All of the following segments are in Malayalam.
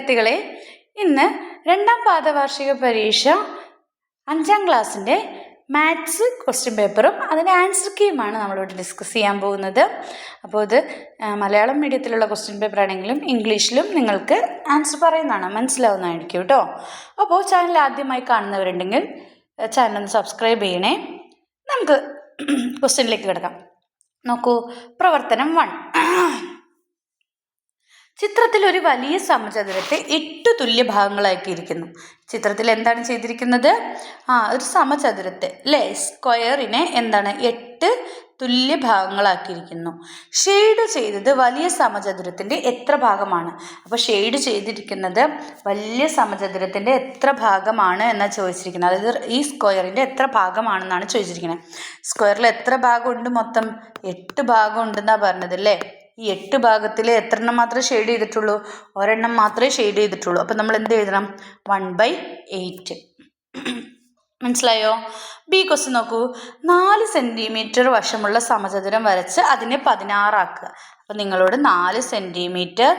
വിദ്യാർത്ഥികളെ, ഇന്ന് രണ്ടാം പാദവാർഷിക പരീക്ഷ 5ാം ക്ലാസ്സിൻ്റെ മാത്സ് ക്വസ്റ്റ്യൻ പേപ്പറും അതിൻ്റെ ആൻസർ കീയുമാണ് നമ്മളിവിടെ ഡിസ്കസ് ചെയ്യാൻ പോകുന്നത്. അപ്പോൾ ഇത് മലയാളം മീഡിയത്തിലുള്ള ക്വസ്റ്റ്യൻ പേപ്പർ ആണെങ്കിലും ഇംഗ്ലീഷിലും നിങ്ങൾക്ക് ആൻസർ പറയുന്നതാണ്, മനസ്സിലാവുന്നതായിരിക്കും കേട്ടോ. അപ്പോൾ ചാനൽ ആദ്യമായി കാണുന്നവരുണ്ടെങ്കിൽ ചാനൽ സബ്സ്ക്രൈബ് ചെയ്യണേ. നമുക്ക് ക്വസ്റ്റ്യനിലേക്ക് കിടക്കാം. നോക്കൂ, പ്രവർത്തനം 1. ചിത്രത്തിൽ ഒരു വലിയ സമചതുരത്തെ 8 തുല്യ ഭാഗങ്ങളാക്കിയിരിക്കുന്നു. ചിത്രത്തിൽ എന്താണ് ചെയ്തിരിക്കുന്നത്? ഒരു സമചതുരത്തെ സ്ക്വയറിനെ 8 തുല്യ ഭാഗങ്ങളാക്കിയിരിക്കുന്നു. ഷെയ്ഡ് ചെയ്തത് വലിയ സമചതുരത്തിൻ്റെ എത്ര ഭാഗമാണ്? അപ്പോൾ ഷെയ്ഡ് ചെയ്തിരിക്കുന്നത് വലിയ സമചതുരത്തിൻ്റെ എത്ര ഭാഗമാണ് എന്നാണ് ചോദിച്ചിരിക്കുന്നത്. അതായത് ഈ സ്ക്വയറിൻ്റെ എത്ര ഭാഗമാണെന്നാണ് ചോദിച്ചിരിക്കുന്നത്. സ്ക്വയറിൽ എത്ര ഭാഗമുണ്ട്? മൊത്തം 8 ഭാഗം ഉണ്ടെന്നാണ് പറഞ്ഞത് അല്ലേ. ഈ 8 ഭാഗത്തിൽ എത്രണ്ണം മാത്രമേ ഷെയ്ഡ് ചെയ്തിട്ടുള്ളൂ? ഒരെണ്ണം മാത്രമേ ഷെയ്ഡ് ചെയ്തിട്ടുള്ളൂ. അപ്പം നമ്മൾ എന്ത് എഴുതണം? 1/8. മനസ്സിലായോ? ബി ക്വസ്റ്റ്യൻ നോക്കൂ. 4 സെൻറ്റിമീറ്റർ വശമുള്ള സമചതുരം വരച്ച് അതിനെ 16 ആക്കുക. അപ്പം നിങ്ങളോട് 4 സെൻറ്റിമീറ്റർ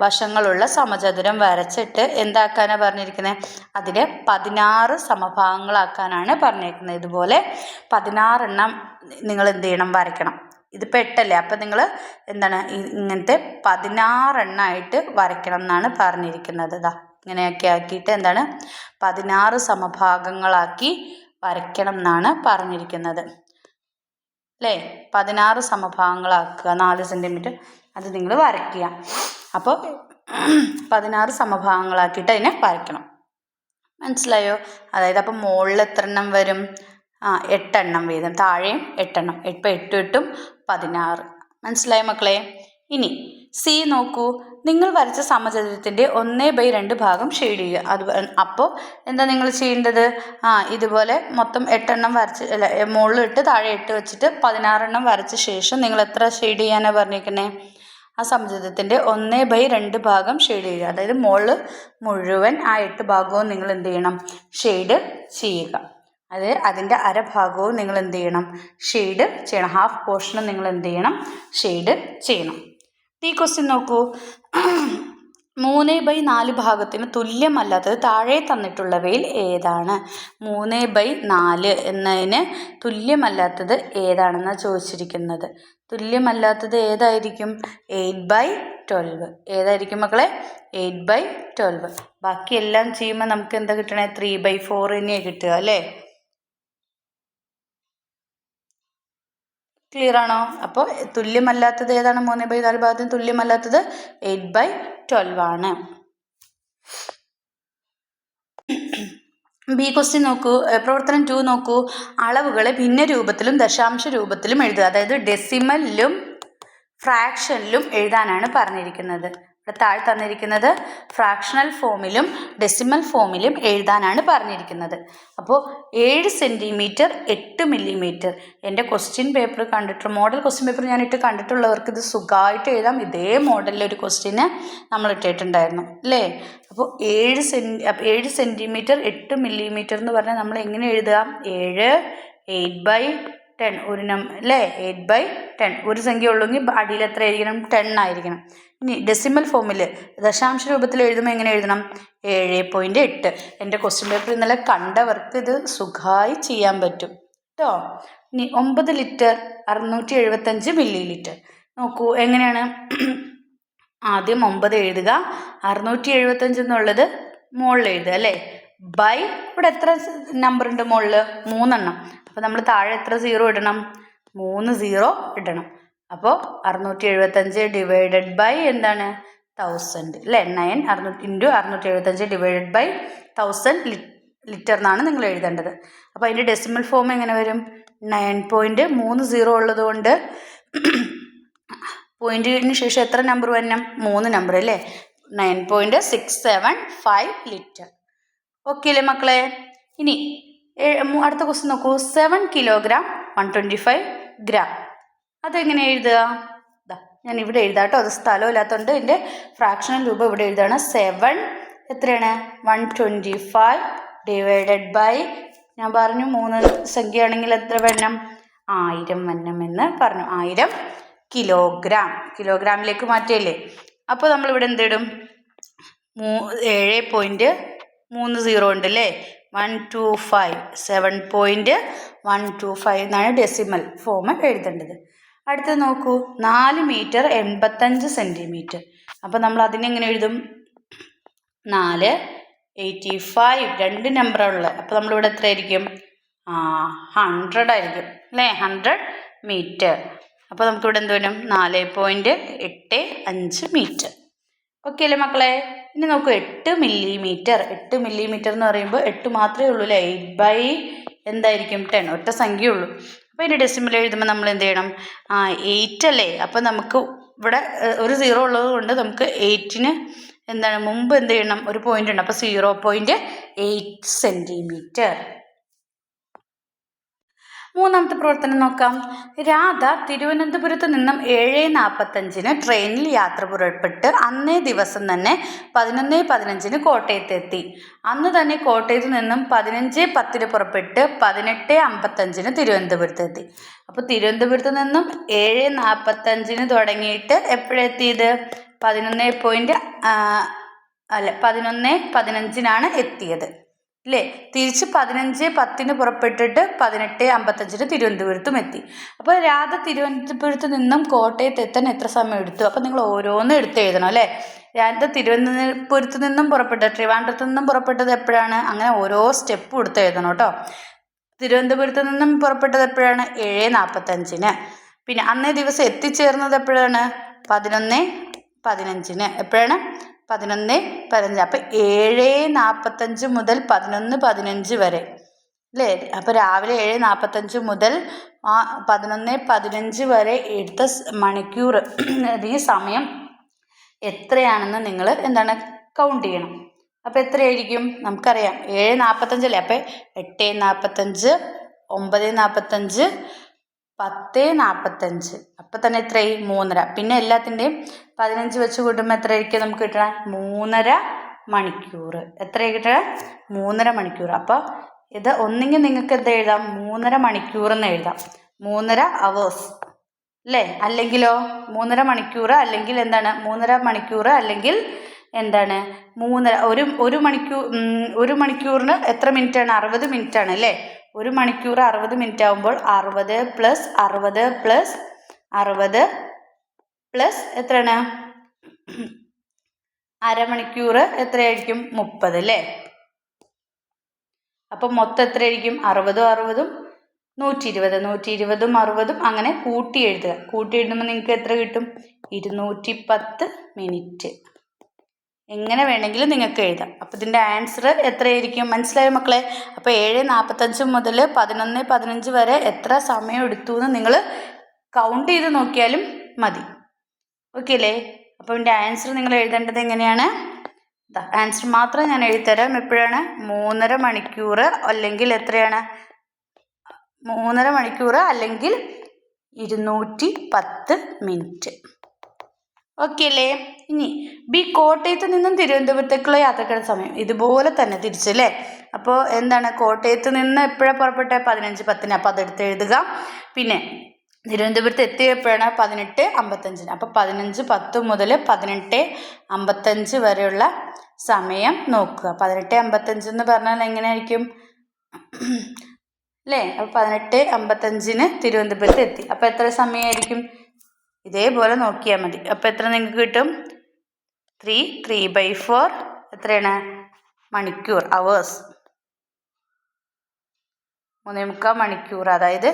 വശങ്ങളുള്ള സമചതുരം വരച്ചിട്ട് എന്താക്കാനാണ് പറഞ്ഞിരിക്കുന്നത്? അതിനെ 16 സമഭാഗങ്ങളാക്കാനാണ് പറഞ്ഞിരിക്കുന്നത്. ഇതുപോലെ 16 എണ്ണം നിങ്ങൾ എന്ത് ചെയ്യണം? വരയ്ക്കണം. ഇതിപ്പോൾ 8 അല്ലേ, അപ്പം നിങ്ങൾ ഇങ്ങനത്തെ 16 എണ്ണമായിട്ട് വരയ്ക്കണം എന്നാണ് പറഞ്ഞിരിക്കുന്നത്. ഇങ്ങനെയൊക്കെ ആക്കിയിട്ട് 16 സമഭാഗങ്ങളാക്കി വരയ്ക്കണം എന്നാണ് പറഞ്ഞിരിക്കുന്നത് അല്ലേ. 16 സമഭാഗങ്ങളാക്കുക. 4 സെൻറ്റിമീറ്റർ അത് നിങ്ങൾ വരയ്ക്കുക. അപ്പോൾ 16 സമഭാഗങ്ങളാക്കിയിട്ട് അതിനെ വരയ്ക്കണം. മനസ്സിലായോ? അതായത് അപ്പം മുകളിൽ എത്ര എണ്ണം വരും? 8 എണ്ണം വീതം, താഴെയും 8 എണ്ണം. 8 8 16. മനസ്സിലായോ മക്കളെ? ഇനി സി നോക്കൂ. നിങ്ങൾ വരച്ച സമചതുരത്തിൻ്റെ 1/2 ഭാഗം ഷെയ്ഡ് ചെയ്യുക. അപ്പോൾ എന്താ നിങ്ങൾ ചെയ്യേണ്ടത്? ഇതുപോലെ മൊത്തം 8 എണ്ണം വരച്ച് മുകളിൽ 8 താഴെ 8 വെച്ചിട്ട് 16 എണ്ണം വരച്ച ശേഷം നിങ്ങൾ എത്ര ഷെയ്ഡ് ചെയ്യാനാണ് പറഞ്ഞിരിക്കുന്നത്? ആ സമചതുരത്തിൻ്റെ 1/2 ഭാഗം ഷെയ്ഡ് ചെയ്യുക. അതായത് മുകളിൽ മുഴുവൻ 8 ഭാഗവും നിങ്ങൾ എന്ത് ചെയ്യണം? ഷെയ്ഡ് ചെയ്യുക. അത് അതിൻ്റെ അരഭാഗവും നിങ്ങൾ എന്ത് ചെയ്യണം? ഷെയ്ഡ് ചെയ്യണം. ഹാഫ് പോർഷനും നിങ്ങൾ എന്ത് ചെയ്യണം? ഷെയ്ഡ് ചെയ്യണം. ഈ ക്വസ്റ്റ്യൻ നോക്കൂ. 3/4 ഭാഗത്തിന് തുല്യമല്ലാത്തത് താഴെ തന്നിട്ടുള്ളവയിൽ ഏതാണ്? 3/4 എന്നതിന് തുല്യമല്ലാത്തത് ഏതാണെന്നാണ് ചോദിച്ചിരിക്കുന്നത്. തുല്യമല്ലാത്തത് ഏതായിരിക്കും? 8/12. ഏതായിരിക്കും മക്കളെ? 8/12. ബാക്കിയെല്ലാം ചെയ്യുമ്പോൾ നമുക്ക് എന്താ കിട്ടണേ? 3/4 തന്നെയാണ് കിട്ടുക അല്ലേ. ക്ലിയർ ആണോ? അപ്പോൾ തുല്യമല്ലാത്തത് ഏതാണ്? 3/4 ഭാഗത്തിന് തുല്യമല്ലാത്തത് 8/12 ആണ്. ബി ക്വസ്റ്റ്യൻ നോക്കൂ. പ്രവർത്തനം 2 നോക്കൂ. അളവുകളെ ഭിന്ന രൂപത്തിലും ദശാംശ രൂപത്തിലും എഴുതുക. അതായത് ഡെസിമലിലും ഫ്രാക്ഷനിലും എഴുതാനാണ് പറഞ്ഞിരിക്കുന്നത്. ഇവിടെ താഴെ തന്നിരിക്കുന്നത് ഫ്രാക്ഷണൽ ഫോമിലും ഡെസിമൽ ഫോമിലും എഴുതാനാണ് പറഞ്ഞിരിക്കുന്നത്. അപ്പോൾ 7 സെൻറ്റിമീറ്റർ 8 മില്ലിമീറ്റർ. എൻ്റെ question paper model question paper ഞാനിട്ട് കണ്ടിട്ടുള്ളവർക്ക് ഇത് സുഖമായിട്ട് എഴുതാം. ഇതേ മോഡലിലൊരു ക്വസ്റ്റ്യന് നമ്മൾ ഇട്ടിട്ടുണ്ടായിരുന്നു അല്ലേ. അപ്പോൾ 7 സെൻറ്റിമീറ്റർ 8 മില്ലിമീറ്റർ എന്ന് പറഞ്ഞാൽ നമ്മൾ എങ്ങനെ എഴുതുക? 8/10 ഒരു അല്ലേ. 8/10 ഒരു സംഖ്യ ഉള്ളെങ്കിൽ അടിയിൽ എത്ര ആയിരിക്കണം? 10 ആയിരിക്കണം. ഇനി ഡെസിമൽ ഫോമിൽ ദശാംശ രൂപത്തിൽ എഴുതുമ്പോൾ എങ്ങനെ എഴുതണം? 7.8. എൻ്റെ ക്വസ്റ്റ്യൻ പേപ്പർ ഇന്നലെ കണ്ടവർക്ക് ഇത് സുഖമായി ചെയ്യാൻ പറ്റും കേട്ടോ. ഇനി 9 ലിറ്റർ 675 മില്ലി ലിറ്റർ. നോക്കൂ എങ്ങനെയാണ്. ആദ്യം 9 എഴുതുക. 675 എന്നുള്ളത് മുകളിൽ എഴുതുക അല്ലേ. ബൈ ഇവിടെ എത്ര നമ്പർ ഉണ്ട് മുകളിൽ? 3 എണ്ണം. അപ്പോൾ നമ്മൾ താഴെ എത്ര 0 ഇടണം? 3 0 ഇടണം. അപ്പോൾ 675 ഡിവൈഡഡ് ബൈ 1000 അല്ലേ. 9 675 ഡിവൈഡഡ് ബൈ 1000 ലിറ്റർ എന്നാണ് നിങ്ങൾ എഴുതേണ്ടത്. അപ്പോൾ അതിൻ്റെ ഡെസിമൽ ഫോം എങ്ങനെ വരും? 9.30 ഉള്ളത് കൊണ്ട് പോയിന്റിന് ശേഷം എത്ര നമ്പർ വരണം? 3 നമ്പർ അല്ലേ. 9.675 ലിറ്റർ. ഓക്കെ അല്ലേ മക്കളെ? ഇനി അടുത്ത ക്വസ്റ്റ്യൻ നോക്കൂ. 7 കിലോഗ്രാം 125 ഗ്രാം. അതെങ്ങനെ എഴുതുക? ഞാൻ ഇവിടെ എഴുതാം കേട്ടോ. അത് സ്ഥലമില്ലാത്തതുകൊണ്ട് എൻ്റെ ഫ്രാക്ഷണൽ രൂപം ഇവിടെ എഴുതുകയാണ്. 7 എത്രയാണ്? 125 ഡിവൈഡഡ് ബൈ ഞാൻ പറഞ്ഞു 3 സംഖ്യയാണെങ്കിൽ എത്ര വരണം? 1000 വരണം എന്ന് പറഞ്ഞു. 1000 കിലോഗ്രാം. കിലോഗ്രാമിലേക്ക് മാറ്റിയല്ലേ. അപ്പോൾ നമ്മളിവിടെ എന്തിടും? 7.30 ഉണ്ട് അല്ലേ. 125 7.125 എന്നാണ് ഡെസിമൽ ഫോം എഴുതേണ്ടത്. അടുത്തത് നോക്കൂ, 4 മീറ്റർ 85 സെൻറ്റിമീറ്റർ. അപ്പോൾ നമ്മൾ അതിനെങ്ങനെ എഴുതും? 4 85 2 നമ്പറുള്ളത്. അപ്പോൾ നമ്മളിവിടെ എത്ര ആയിരിക്കും? 100 ആയിരിക്കും അല്ലേ, 100 മീറ്റർ. അപ്പോൾ നമുക്കിവിടെ എന്ത് വരും? 4.85 മീറ്റർ. ഓക്കെ അല്ലേ മക്കളെ? ഇനി നോക്കൂ, 8 മില്ലിമീറ്റർ. 8 മില്ലിമീറ്റർ എന്ന് പറയുമ്പോൾ 8 മാത്രമേ ഉള്ളൂ അല്ലേ. 8/10 ഒറ്റ സംഖ്യ ഉള്ളൂ. അപ്പോൾ ഇതിൻ്റെ ഡെസിമൽ എഴുതുമ്പോൾ നമ്മൾ എന്ത് ചെയ്യണം? 8 അല്ലേ. അപ്പോൾ നമുക്ക് ഇവിടെ ഒരു 0 ഉള്ളത് കൊണ്ട് നമുക്ക് 8ന് എന്താണ് മുമ്പ് എന്ത് ചെയ്യണം? ഒരു പോയിന്റ് ഉണ്ട്. അപ്പോൾ 0.8 സെൻറ്റിമീറ്റർ. മൂന്നാമത്തെ പ്രവർത്തനം നോക്കാം. രാധ തിരുവനന്തപുരത്ത് നിന്നും 7:45 ട്രെയിനിൽ യാത്ര പുറപ്പെട്ട് അന്നേ ദിവസം തന്നെ 11:15 കോട്ടയത്തെത്തി. അന്ന് തന്നെ കോട്ടയത്ത് നിന്നും 15:10 പുറപ്പെട്ട് 18:55 തിരുവനന്തപുരത്തെത്തി. അപ്പോൾ തിരുവനന്തപുരത്ത് നിന്നും 7:45 തുടങ്ങിയിട്ട് എപ്പോഴെത്തിയത്? 11:15 എത്തിയത് അല്ലേ. തിരിച്ച് 15:10 പുറപ്പെട്ടിട്ട് 18:55 തിരുവനന്തപുരത്തും എത്തി. അപ്പോൾ രാധ തിരുവനന്തപുരത്ത് നിന്നും കോട്ടയത്ത് എത്താൻ എത്ര സമയം എടുത്തു? അപ്പോൾ നിങ്ങൾ ഓരോന്നും എടുത്ത് എഴുതണം അല്ലേ. രാധ തിരുവനന്തപുരത്ത് നിന്നും ട്രിവാൻഡ്രത്ത് നിന്നും പുറപ്പെട്ടത് എപ്പോഴാണ്? അങ്ങനെ ഓരോ സ്റ്റെപ്പും എടുത്ത് എഴുതണം കേട്ടോ. തിരുവനന്തപുരത്ത് നിന്നും പുറപ്പെട്ടത് എപ്പോഴാണ്? 7:45. പിന്നെ അന്നേ ദിവസം എത്തിച്ചേർന്നത് എപ്പോഴാണ്? 11:15. എപ്പോഴാണ്? 11:15. അപ്പം 7:45 മുതൽ 11:15 വരെ അല്ലേ. അപ്പോൾ രാവിലെ 7:45 മുതൽ 11:15 വരെ എടുത്ത മണിക്കൂർ ഈ സമയം എത്രയാണെന്ന് നിങ്ങൾ കൗണ്ട് ചെയ്യണം. അപ്പോൾ എത്രയായിരിക്കും? നമുക്കറിയാം 7:45 അല്ലേ. അപ്പോൾ 8:45 9:45 10:45. അപ്പം തന്നെ എത്രയായി? 3:30. പിന്നെ എല്ലാത്തിൻ്റെയും 15 വെച്ച് കൂട്ടുമ്പോൾ എത്രയായിരിക്കും നമുക്ക് കിട്ടണം? 3:30 മണിക്കൂർ. എത്രയാണ് കിട്ടുക? 3:30 മണിക്കൂർ. അപ്പോൾ ഇത് ഒന്നെങ്കിൽ നിങ്ങൾക്ക് എന്താ എഴുതാം? 3:30 മണിക്കൂർ എന്ന് എഴുതാം. 3:30 അവേഴ്സ് അല്ലേ. അല്ലെങ്കിലോ 3:30 മണിക്കൂർ അല്ലെങ്കിൽ എന്താണ്? 3:30 മണിക്കൂർ അല്ലെങ്കിൽ എന്താണ്? 3:30 ഒരു മണിക്കൂറിന് എത്ര മിനിറ്റാണ്? 60 മിനിറ്റാണ് അല്ലേ. ഒരു മണിക്കൂർ 60 മിനിറ്റ് ആകുമ്പോൾ 60 + 60 + 60 പ്ലസ് എത്രയാണ്? അരമണിക്കൂർ എത്രയായിരിക്കും? 30 അല്ലേ. അപ്പം മൊത്തം എത്രയായിരിക്കും? 60 60 120 120 60 അങ്ങനെ കൂട്ടി എഴുതുക. കൂട്ടി എഴുതുമ്പോൾ നിങ്ങൾക്ക് എത്ര കിട്ടും? 210 മിനിറ്റ്. എങ്ങനെ വേണമെങ്കിലും നിങ്ങൾക്ക് എഴുതാം. അപ്പോൾ ഇതിൻ്റെ ആൻസർ എത്രയായിരിക്കും? മനസ്സിലായോ മക്കളെ? അപ്പോൾ 7:45 മുതൽ 11:15 വരെ എത്ര സമയം എടുത്തു എന്ന് നിങ്ങൾ കൗണ്ട് ചെയ്ത് നോക്കിയാലും മതി. ഓക്കെ അല്ലേ. അപ്പോൾ ഇതിൻ്റെ ആൻസർ നിങ്ങൾ എഴുതേണ്ടത് എങ്ങനെയാണ്? ആൻസർ മാത്രം ഞാൻ എഴുതിത്തരാം. എപ്പോഴാണ്? 3:30 മണിക്കൂർ അല്ലെങ്കിൽ എത്രയാണ്? 3:30 മണിക്കൂർ അല്ലെങ്കിൽ 210 മിനിറ്റ്. ഓക്കെ അല്ലേ. ഇനി ബി, കോട്ടയത്ത് നിന്നും തിരുവനന്തപുരത്തേക്കുള്ള യാത്രക്കുള്ള സമയം ഇതുപോലെ തന്നെ തിരിച്ചല്ലേ. അപ്പോൾ എന്താണ്? കോട്ടയത്ത് നിന്ന് എപ്പോഴാണ് പുറപ്പെട്ടത്? 15:10. അപ്പോൾ അതെടുത്ത് എഴുതുക. പിന്നെ തിരുവനന്തപുരത്ത് എത്തിയപ്പോഴാണ്? 18:55. അപ്പോൾ 15:10 മുതൽ 18:55 വരെയുള്ള സമയം നോക്കുക. 18:55 എന്ന് പറഞ്ഞാൽ എങ്ങനെയായിരിക്കും അല്ലേ. അപ്പോൾ 18:55 തിരുവനന്തപുരത്ത് എത്തി. അപ്പോൾ എത്ര സമയമായിരിക്കും? ഇതേപോലെ നോക്കിയാൽ മതി. അപ്പോൾ എത്ര നിങ്ങൾക്ക് കിട്ടും? 3/4 എത്രയാണ്? മണിക്കൂർ, അവേഴ്സ്. 3.25 മണിക്കൂർ, അതായത്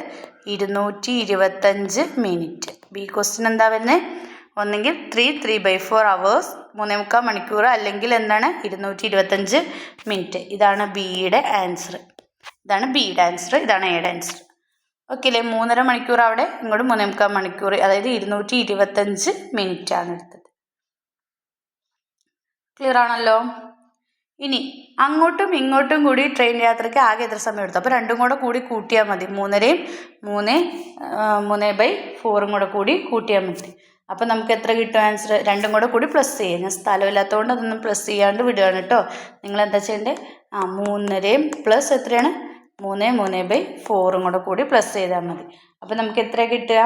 225 മിനിറ്റ്. ബി ക്വസ്റ്റ്യൻ എന്താ വരുന്നത്? ഒന്നെങ്കിൽ 3/4 അവേഴ്സ് 3.25 മണിക്കൂർ അല്ലെങ്കിൽ എന്താണ്? 225 മിനിറ്റ്. ഇതാണ് ബിയുടെ ആൻസർ. ഇതാണ് ബിയുടെ ആൻസർ. ഇതാണ് എയുടെ ആൻസർ. ഓക്കെ അല്ലേ. 3.5 മണിക്കൂർ അവിടെ, ഇങ്ങോട്ട് 3.25 മണിക്കൂർ, അതായത് 225 മിനിറ്റ് ആണ് എടുത്തത്. ക്ലിയർ ആണല്ലോ. ഇനി അങ്ങോട്ടും ഇങ്ങോട്ടും കൂടി ട്രെയിൻ യാത്രയ്ക്ക് ആകെ എത്ര സമയം എടുത്തു? അപ്പോൾ രണ്ടും കൂടെ കൂടി കൂട്ടിയാൽ മതി. 3/4 കൂടി കൂട്ടിയാൽ മതി. അപ്പോൾ നമുക്ക് എത്ര കിട്ടും ആൻസർ? രണ്ടും കൂടെ കൂടി പ്ലസ് ചെയ്യാം. ഞാൻ സ്ഥലമില്ലാത്തതുകൊണ്ട് അതൊന്നും പ്ലസ് ചെയ്യാണ്ട് വിടുകയാണ് കേട്ടോ. നിങ്ങൾ എന്താ ചെയ്യേണ്ടത്? 3.5 പ്ലസ് എത്രയാണ്? 3/4 കൂടി പ്ലസ് ചെയ്താൽ മതി. അപ്പോൾ നമുക്ക് എത്ര കിട്ടുക?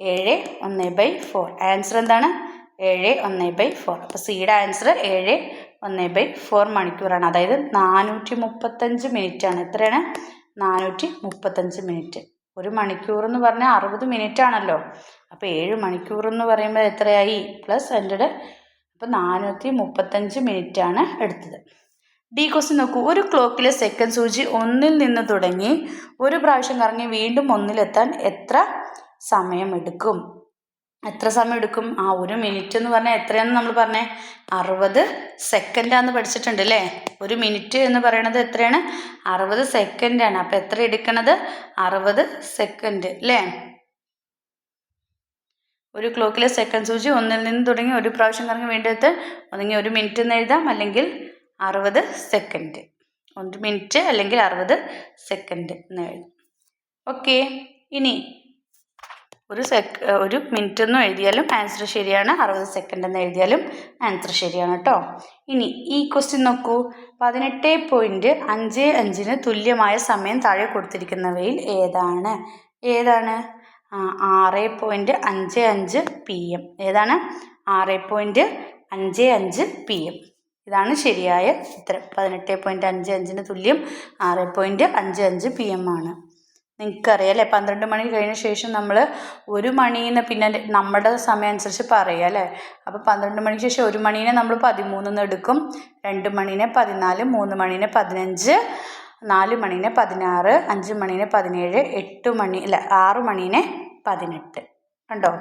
7/1/4. ആൻസർ എന്താണ്? 7/1/4. അപ്പോൾ സിയുടെ ആൻസർ 7/1/4 മണിക്കൂറാണ്. അതായത് 435 മിനിറ്റ് ആണ്. എത്രയാണ്? 435 മിനിറ്റ്. ഒരു മണിക്കൂർ എന്ന് പറഞ്ഞാൽ 60 മിനിറ്റ് ആണല്ലോ. അപ്പോൾ 7 മണിക്കൂർ എന്ന് പറയുമ്പോൾ എത്രയായി? +100. അപ്പോൾ 435 മിനിറ്റ് ആണ് എടുത്തത്. ഡി ക്വസ്റ്റ്യൻ നോക്കൂ. ഒരു ക്ലോക്കിലെ സെക്കൻഡ് സൂചി 1-ൽ നിന്ന് തുടങ്ങി ഒരു പ്രാവശ്യം കറങ്ങി വീണ്ടും 1-ലെത്താൻ എത്ര സമയമെടുക്കും? എത്ര സമയം എടുക്കും? ഒരു മിനിറ്റ് എന്ന് പറഞ്ഞാൽ എത്രയാണെന്ന് നമ്മൾ പറഞ്ഞേ? 60 സെക്കൻഡാന്ന് പഠിച്ചിട്ടുണ്ട് അല്ലേ? ഒരു മിനിറ്റ് എന്ന് പറയുന്നത് എത്രയാണ്? 60 സെക്കൻഡാണ്. അപ്പോൾ എത്ര എടുക്കണത്? 60 സെക്കൻഡ് അല്ലേ? ഒരു ക്ലോക്കിലെ സെക്കൻഡ് സൂചി 1-ൽ നിന്ന് തുടങ്ങി ഒരു പ്രാവശ്യം കറങ്ങി വീണ്ടും എത്താൻ ഒന്നെങ്കിൽ 1 മിനിറ്റ് എന്ന് എഴുതാം, അല്ലെങ്കിൽ 60 സെക്കൻഡ്. 1 മിനിറ്റ് അല്ലെങ്കിൽ 60 സെക്കൻഡ് എന്ന് എഴുതാം. ഓക്കെ. ഇനി ഒരു മിനിറ്റ് എന്ന് എഴുതിയാലും ആൻസർ ശരിയാണ്, 60 സെക്കൻഡ് എന്ന് എഴുതിയാലും ആൻസർ ശരിയാണ് കേട്ടോ. ഇനി ഈ ക്വസ്റ്റ്യൻ നോക്കൂ. 18.55 തുല്യമായ സമയം താഴെ കൊടുത്തിരിക്കുന്നവയിൽ ഏതാണ്? 6.55 PM. ഏതാണ്? 6.55 PM. ഇതാണ് ശരിയായ ഉത്തരം. 18.55 തുല്യം 6.55 PM ആണ്. നിങ്ങൾക്കറിയാം അല്ലേ? 12 മണി കഴിഞ്ഞ ശേഷം നമ്മൾ 1 മണിന്ന് പിന്നെ നമ്മുടെ സമയം അനുസരിച്ച് പറയാം അല്ലേ? അപ്പോൾ 12 മണിക്ക് ശേഷം 1 മണീനെ നമ്മൾ 13 എടുക്കും, 2 മണീനെ 14, 3 മണീനെ 15, 4 മണീനെ 16, 5 മണീനെ 17, 6 മണീനെ 18. കണ്ടോ?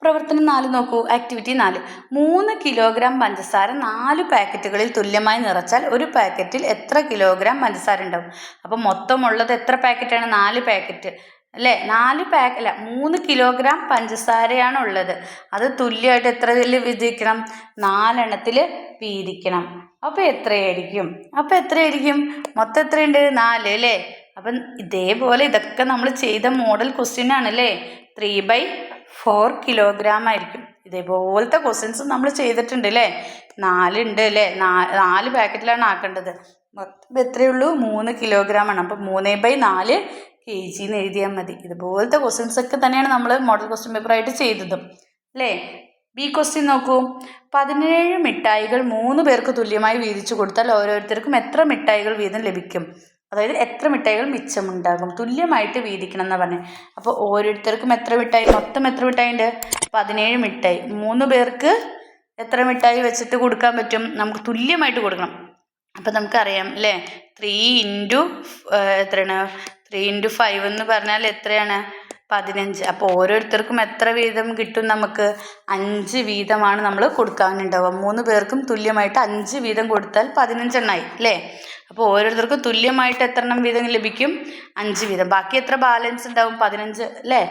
പ്രവർത്തനം 4 നോക്കൂ. ആക്ടിവിറ്റി 4. 3 കിലോഗ്രാം പഞ്ചസാര 4 പാക്കറ്റുകളിൽ തുല്യമായി നിറച്ചാൽ ഒരു പാക്കറ്റിൽ എത്ര കിലോഗ്രാം പഞ്ചസാര ഉണ്ടാവും? അപ്പോൾ മൊത്തമുള്ളത് എത്ര പാക്കറ്റാണ്? 4 പാക്കറ്റ് അല്ലേ? 3 കിലോഗ്രാം പഞ്ചസാരയാണ് ഉള്ളത്. അത് തുല്യമായിട്ട് എത്രയിൽ വീതിക്കണം? 4 എണ്ണത്തിൽ വീതിക്കണം. അപ്പോൾ എത്രയായിരിക്കും? മൊത്തം എത്രയുണ്ട്? 4 അല്ലേ? അപ്പം ഇതേപോലെ ഇതൊക്കെ നമ്മൾ ചെയ്ത മോഡൽ ക്വസ്റ്റ്യൻ ആണല്ലേ? 3/4 കിലോഗ്രാം ആയിരിക്കും. ഇതേപോലത്തെ ക്വസ്റ്റ്യൻസ് നമ്മൾ ചെയ്തിട്ടുണ്ട് അല്ലേ? 4 ഉണ്ട് അല്ലേ? 4 പാക്കറ്റിലാണ് ആക്കേണ്ടത്. മൊത്തം എത്രയുള്ളൂ? 3 കിലോഗ്രാം ആണ്. അപ്പോൾ 3/4 kg എന്ന് എഴുതിയാൽ മതി. ഇതുപോലത്തെ ക്വസ്റ്റ്യൻസ് ഒക്കെ തന്നെയാണ് നമ്മൾ മോഡൽ ക്വസ്റ്റ്യൻ പേപ്പറായിട്ട് ചെയ്തതും അല്ലേ? ബി ക്വസ്റ്റ്യൻ നോക്കൂ. 17 മിഠായികൾ 3 പേർക്ക് തുല്യമായി വീതിച്ചു കൊടുത്താൽ ഓരോരുത്തർക്കും എത്ര മിഠായികൾ വീതം ലഭിക്കും? അതായത് എത്ര മിഠായികൾ മിച്ചമുണ്ടാകും? തുല്യമായിട്ട് വീതിക്കണം എന്ന് പറഞ്ഞത്. അപ്പോൾ ഓരോരുത്തർക്കും എത്ര മിഠായി? മൊത്തം എത്ര മിഠായി ഉണ്ട്? 17 മിഠായി. 3 പേർക്ക് എത്ര മിഠായി വെച്ചിട്ട് കൊടുക്കാൻ പറ്റും? നമുക്ക് തുല്യമായിട്ട് കൊടുക്കണം. അപ്പം നമുക്കറിയാം അല്ലേ? 3 × 5 എന്ന് പറഞ്ഞാൽ എത്രയാണ്? 15. അപ്പോൾ ഓരോരുത്തർക്കും എത്ര വീതം കിട്ടും? നമുക്ക് 5 വീതമാണ് നമ്മൾ കൊടുക്കാനുണ്ടാവുക. 3 പേർക്കും തുല്യമായിട്ട് 5 വീതം കൊടുത്താൽ 15 എണ്ണമായി അല്ലേ? അപ്പോൾ ഓരോരുത്തർക്കും തുല്യമായിട്ട് എത്ര എണ്ണം വീതം ലഭിക്കും? 5 വീതം. ബാക്കി എത്ര ബാലൻസ് ഉണ്ടാവും? 15 അല്ലേ?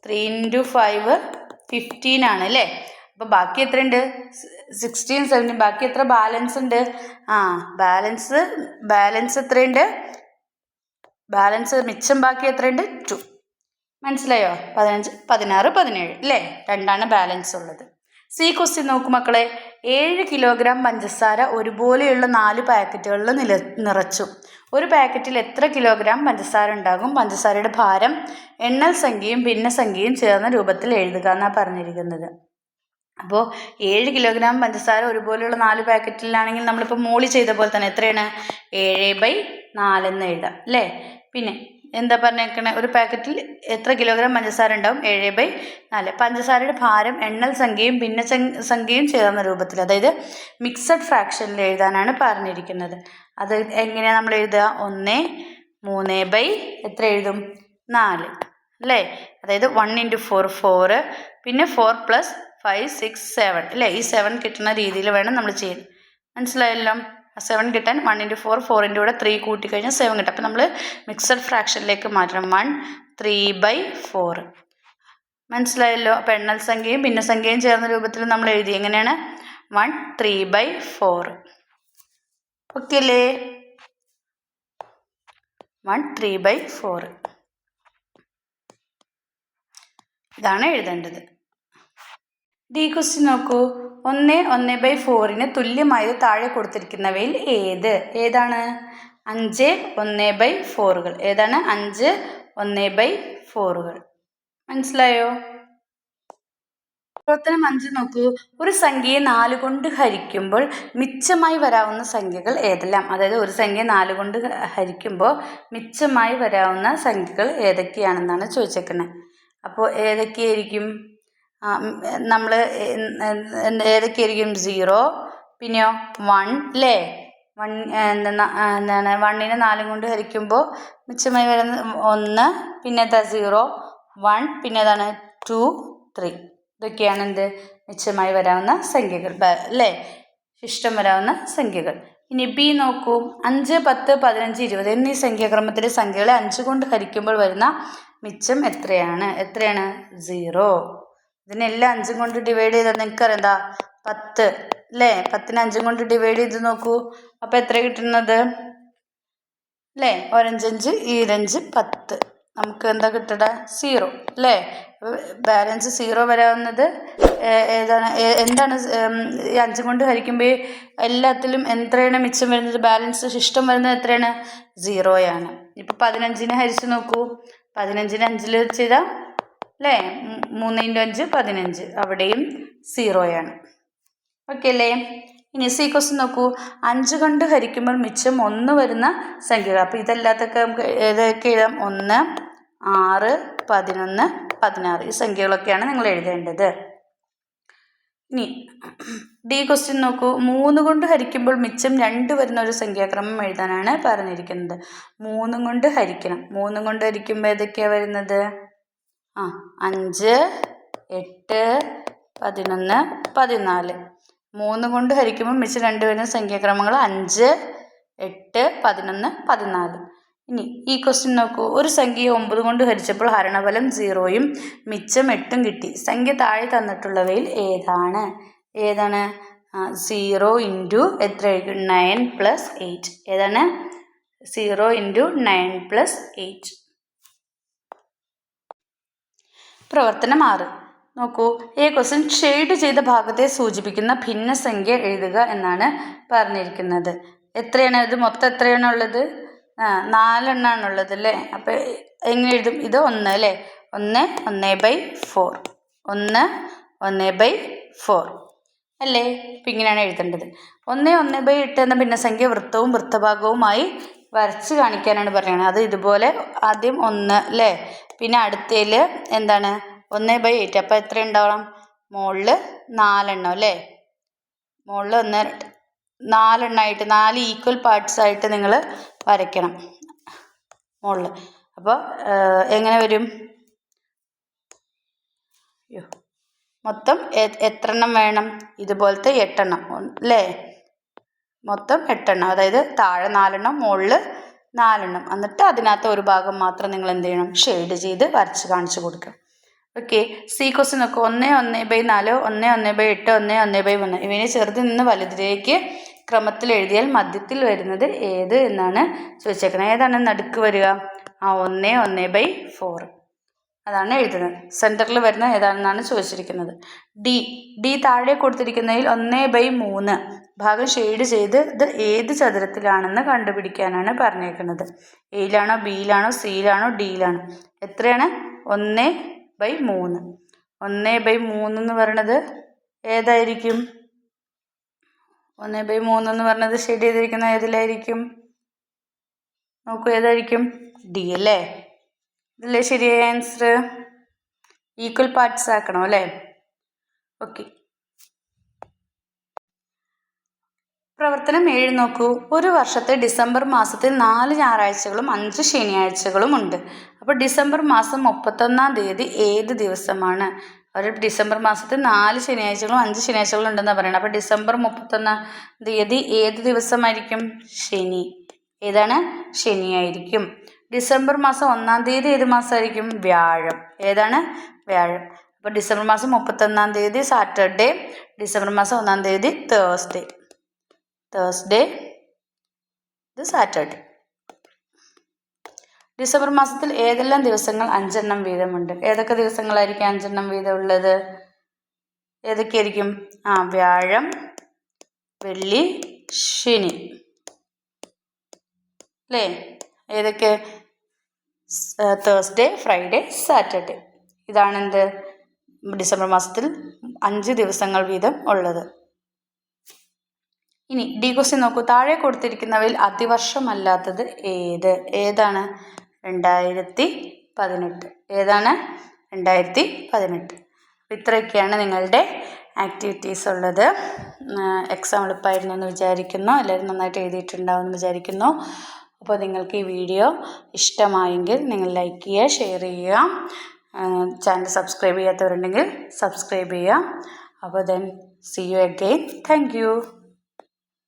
3 × 5 15 ആണ് അല്ലേ? അപ്പോൾ ബാക്കി എത്രയുണ്ട്? 16, 17. ബാക്കി എത്ര ബാലൻസ് ഉണ്ട്? ബാലൻസ് എത്രയുണ്ട്? മിച്ചം ബാക്കി എത്രയുണ്ട്? 2. മനസ്സിലായോ? 15, 16, 17 അല്ലേ? 2ആണ് ബാലൻസ് ഉള്ളത്. സി ക്വസ്റ്റ്യൻ നോക്കൂ മക്കളെ. 7 കിലോഗ്രാം പഞ്ചസാര ഒരുപോലെയുള്ള 4 പാക്കറ്റുകളിൽ നിറച്ചു. ഒരു പാക്കറ്റിൽ എത്ര കിലോഗ്രാം പഞ്ചസാര ഉണ്ടാകും? പഞ്ചസാരയുടെ ഭാരം, എണ്ണൽ സംഖ്യയും ഭിന്നസംഖ്യയും ചേർന്ന രൂപത്തിൽ എഴുതുക എന്നാണ് പറഞ്ഞിരിക്കുന്നത്. അപ്പോൾ 7 കിലോഗ്രാം പഞ്ചസാര ഒരുപോലെയുള്ള 4 പാക്കറ്റിലാണെങ്കിൽ നമ്മളിപ്പോൾ മോളി ചെയ്ത പോലെ തന്നെ എത്രയാണ്? 7/4 എന്ന് എഴുതാം അല്ലേ? പിന്നെ എന്താ പറഞ്ഞേക്കണേ? ഒരു പാക്കറ്റിൽ എത്ര കിലോഗ്രാം പഞ്ചസാര ഉണ്ടാവും? 7/4. പഞ്ചസാരയുടെ ഭാരം, എണ്ണൽ സംഖ്യയും ഭിന്നസംഖ്യയും ചേർന്ന രൂപത്തിൽ, അതായത് മിക്സഡ് ഫ്രാക്ഷനിൽ എഴുതാനാണ് പറഞ്ഞിരിക്കുന്നത്. അത് എങ്ങനെയാണ് നമ്മൾ എഴുതുക? 1 എത്ര എഴുതും? 4 അല്ലേ? അതായത് 1 × 4 4, പിന്നെ 4 + 5 6 7 അല്ലേ? ഈ 7 കിട്ടുന്ന രീതിയിൽ വേണം നമ്മൾ ചെയ്യാൻ. മനസ്സിലായല്ലോ? 7 കിട്ടാൻ 1 × 4 4ൻ്റെ കൂടെ 3 കൂട്ടിക്കഴിഞ്ഞാൽ 7 കിട്ടും. അപ്പം നമ്മൾ മിക്സഡ് ഫ്രാക്ഷനിലേക്ക് മാറ്റണം. 1 3/4. മനസ്സിലായല്ലോ? അപ്പം എണ്ണൽ സംഖ്യയും ഭിന്നസംഖ്യയും ചേർന്ന രൂപത്തിൽ നമ്മൾ എഴുതി. എങ്ങനെയാണ്? 1 3/4. ഓക്കെ അല്ലേ? 1 3/4 ഇതാണ് എഴുതേണ്ടത്. ഡി ക്വസ്റ്റ്യൻ നോക്കൂ. 1 1/4 തുല്യമായത് താഴെ കൊടുത്തിരിക്കുന്നവയിൽ ഏതാണ്? 5 1/4. ഏതാണ്? 5 1/4. മനസ്സിലായോ? പ്രവർത്തനം 5 നോക്കൂ. ഒരു സംഖ്യയെ 4 കൊണ്ട് ഹരിക്കുമ്പോൾ മിച്ചമായി വരാവുന്ന സംഖ്യകൾ ഏതെല്ലാം? അതായത് ഒരു സംഖ്യ 4 കൊണ്ട് ഹരിക്കുമ്പോൾ മിച്ചമായി വരാവുന്ന സംഖ്യകൾ ഏതൊക്കെയാണെന്നാണ് ചോദിച്ചേക്കുന്നത്. അപ്പോൾ ഏതൊക്കെയായിരിക്കും? നമ്മൾ ഏതൊക്കെയായിരിക്കും? 0, പിന്നെയോ 1, അല്ലേ? 1 എന്താണ് 1നെ 4 കൊണ്ട് ഹരിക്കുമ്പോൾ മിച്ചമായി വരുന്ന 1, പിന്നെ 0, 1, പിന്നെ ഏതാണ് 2, 3. ഇതൊക്കെയാണ് എന്ത് മിച്ചമായി വരാവുന്ന സംഖ്യകൾ, അല്ലേ? ശിഷ്ടം വരാവുന്ന സംഖ്യകൾ. ഇനി ബി നോക്കൂ. 5, 10, 15, 20 എന്നീ സംഖ്യാക്രമത്തിലെ സംഖ്യകളെ 5 കൊണ്ട് ഹരിക്കുമ്പോൾ വരുന്ന മിച്ചം എത്രയാണ്? 0. ഇതിനെല്ലാം 5 കൊണ്ട് ഡിവൈഡ് ചെയ്താൽ നിങ്ങൾക്കറിയാം എന്താ? 10, അല്ലേ? 10നെ 5 കൊണ്ട് ഡിവൈഡ് ചെയ്ത് നോക്കൂ. അപ്പോൾ എത്ര കിട്ടുന്നത്? അല്ലേ? 1 5 5, 2 5, 10. നമുക്ക് എന്താ കിട്ടണ? 0, അല്ലേ? ബാലൻസ് 0 വരാവുന്നത് ഏതാണ്? എന്താണ് 5 കൊണ്ട് ഹരിക്കുമ്പോൾ എല്ലാത്തിലും എത്രയാണ് മിച്ചം വരുന്നത്? ബാലൻസ് ശിഷ്ടം വരുന്നത് എത്രയാണ്? 0യാണ്. ഇപ്പോൾ 15നെ ഹരിച്ച് നോക്കൂ. 15നെ 5ൽ ചെയ്താൽ, അല്ലേ? 3 × 5 15. അവിടെയും 0യാണ്. ഓക്കെ അല്ലേ? ഇനി സി ക്വസ്റ്റ്യൻ നോക്കൂ. 5 കൊണ്ട് ഹരിക്കുമ്പോൾ മിച്ചം 1 വരുന്ന സംഖ്യകൾ. അപ്പോൾ ഇതല്ലാത്തൊക്കെ നമുക്ക് ഏതൊക്കെ എഴുതാം? 1, 6, 11, 16. ഈ സംഖ്യകളൊക്കെയാണ് നിങ്ങൾ എഴുതേണ്ടത്. ഇനി ഡി ക്വസ്റ്റ്യൻ നോക്കൂ. 3 കൊണ്ട് ഹരിക്കുമ്പോൾ മിച്ചം 2 വരുന്ന ഒരു സംഖ്യാക്രമം എഴുതാനാണ് പറഞ്ഞിരിക്കുന്നത്. 3 കൊണ്ട് ഹരിക്കണം. 3 കൊണ്ട് ഹരിക്കുമ്പോൾ ഏതൊക്കെയാണ് വരുന്നത്? 5, 8, 11, 14. 3 കൊണ്ട് ഹരിക്കുമ്പോൾ മിച്ചം 2 വരുന്ന സംഖ്യാക്രമങ്ങൾ 5, 8, 11, 14. ഇനി ഈ ക്വസ്റ്റ്യൻ നോക്കൂ. ഒരു സംഖ്യയെ 9 കൊണ്ട് ഹരിച്ചപ്പോൾ ഹരണഫലം 0യും മിച്ചം 8ഉം കിട്ടി. സംഖ്യ താഴെ തന്നിട്ടുള്ളവയിൽ ഏതാണ്? 0 × എത്രയായിരിക്കും? 9 + 8. ഏതാണ്? 0 × 9 + 8. പ്രവർത്തനം 6 നോക്കൂ. ഈ ക്വസ്റ്റ്യൻ ഷെയ്ഡ് ചെയ്ത ഭാഗത്തെ സൂചിപ്പിക്കുന്ന ഭിന്നസംഖ്യ എഴുതുക എന്നാണ് പറഞ്ഞിരിക്കുന്നത്. എത്രയാണ് ഇത്? മൊത്തം എത്രയാണുള്ളത്? 4 എണ്ണമാണുള്ളത്, അല്ലേ? അപ്പോൾ എങ്ങനെ എഴുതും? ഇത് 1, അല്ലേ? 1 1/4. 1 1/4, അല്ലേ? ഇപ്പം ഇങ്ങനെയാണ് എഴുതേണ്ടത്. 1 1/8 എന്ന ഭിന്നസംഖ്യ വൃത്തവും വൃത്തഭാഗവുമായി വരച്ച് കാണിക്കാനാണ് പറയുന്നത്. അത് ഇതുപോലെ ആദ്യം 1, അല്ലേ? പിന്നെ അടുത്തതിൽ എന്താണ്? 1/8. അപ്പോൾ എത്ര ഉണ്ടാവണം? മുകളിൽ 4 എണ്ണം, അല്ലേ? മുകളിൽ 4 എണ്ണമായിട്ട് 4 ഈക്വൽ പാർട്സ് ആയിട്ട് നിങ്ങൾ വരയ്ക്കണം മുകളിൽ. അപ്പോൾ എങ്ങനെ വരും? മൊത്തം എത്ര എണ്ണം വേണം? ഇതുപോലത്തെ 8 എണ്ണം, അല്ലേ? മൊത്തം 8 എണ്ണം. അതായത് താഴെ 4 എണ്ണം, മുകളിൽ 4 എണ്ണം. എന്നിട്ട് അതിനകത്ത് ഒരു ഭാഗം മാത്രം നിങ്ങൾ എന്ത് ചെയ്യണം? ഷെയ്ഡ് ചെയ്ത് വരച്ച് കാണിച്ചു കൊടുക്കണം. ഓക്കെ. സി ക്വസ്റ്റ്യൻ നോക്കൂ. 1 1/4, 1 1/8, 1 1/3. ഇവയെ ചെറുതിൽ നിന്ന് വലുതിലേക്ക് ക്രമത്തിൽ എഴുതിയാൽ മധ്യത്തിൽ വരുന്നത് ഏത് എന്നാണ് ചോദിച്ചേക്കുന്നത്. ഏതാണ് നടുക്ക് വരിക? 1 1/4. അതാണ് എഴുതുന്നത്. സെൻറ്ററിൽ വരുന്ന ഏതാണെന്നാണ് ചോദിച്ചിരിക്കുന്നത്. ഡി താഴെ കൊടുത്തിരിക്കുന്നതിൽ 1/3 ഭാഗം ഷെയ്ഡ് ചെയ്ത് ഇത് ഏത് ചതുരത്തിലാണെന്ന് കണ്ടുപിടിക്കാനാണ് പറഞ്ഞേക്കുന്നത്. എയിലാണോ, ബിയിലാണോ, സിയിലാണോ, ഡിയിലാണോ? എത്രയാണ്? 1/3. 1/3 എന്ന് പറയണത് ഏതായിരിക്കും? 1/3 എന്ന് പറഞ്ഞത് ഷെയ്ഡ് ചെയ്തിരിക്കുന്ന ഏതിലായിരിക്കും? നോക്കൂ, ഏതായിരിക്കും? ഡി, അല്ലേ? ഇതല്ലേ ശരിയായ ആൻസർ? ഈക്വൽ പാർട്സ് ആക്കണം, അല്ലേ? ഓക്കെ. പ്രവർത്തനം 7 നോക്കൂ. ഒരു വർഷത്തെ ഡിസംബർ മാസത്തിൽ 4 ഞായറാഴ്ചകളും 5 ശനിയാഴ്ചകളും ഉണ്ട്. അപ്പോൾ ഡിസംബർ മാസം 31-ാം തീയതി ഏത് ദിവസമാണ്? ഒരു ഡിസംബർ മാസത്തിൽ 4 ശനിയാഴ്ചകളും 5 ശനിയാഴ്ചകളും ഉണ്ടെന്നാണ് പറയുന്നത്. അപ്പോൾ ഡിസംബർ 31-ാം തീയതി ഏത് ദിവസമായിരിക്കും? ശനി. ഏതാണ്? ശനിയായിരിക്കും. ഡിസംബർ മാസം 1-ാം തീയതി ഏത് മാസമായിരിക്കും? വ്യാഴം. ഏതാണ്? വ്യാഴം. അപ്പോൾ ഡിസംബർ മാസം 31-ാം തീയതി സാറ്റർഡേ, ഡിസംബർ മാസം 1-ാം തീയതി തേഴ്സ്ഡേ, ഇത് സാറ്റർഡേ. ഡിസംബർ മാസത്തിൽ ഏതെല്ലാം ദിവസങ്ങൾ 5 എണ്ണം വീതമുണ്ട്? ഏതൊക്കെ ദിവസങ്ങളായിരിക്കും 5 എണ്ണം വീതം ഉള്ളത്? ഏതൊക്കെയായിരിക്കും? വ്യാഴം, വെള്ളി, ശനി, അല്ലേ? ഏതൊക്കെ? Thursday, Friday, Saturday. ഇതാണെന്ത് ഡിസംബർ മാസത്തിൽ 5 ദിവസങ്ങൾ വീതം ഉള്ളത്. ഇനി ഡി ക്വസ്റ്റ്യൻ നോക്കൂ. താഴെ കൊടുത്തിരിക്കുന്നവയിൽ അതിവർഷമല്ലാത്തത് ഏതാണ്? 2018. ഏതാണ്? 2018. ഇത്രയൊക്കെയാണ് നിങ്ങളുടെ ആക്ടിവിറ്റീസ് ഉള്ളത്. എക്സാം എളുപ്പമായിരുന്നു എന്ന് വിചാരിക്കുന്നു. എല്ലാവരും നന്നായിട്ട് എഴുതിയിട്ടുണ്ടാവും എന്ന് വിചാരിക്കുന്നു. അപ്പോൾ നിങ്ങൾക്ക് ഈ വീഡിയോ ഇഷ്ടമായെങ്കിൽ നിങ്ങൾ ലൈക്ക് ചെയ്യുക, ഷെയർ ചെയ്യുക. ചാനൽ സബ്സ്ക്രൈബ് ചെയ്യാത്തവരുണ്ടെങ്കിൽ സബ്സ്ക്രൈബ് ചെയ്യുക. അപ്പോൾ then see you again. Thank U.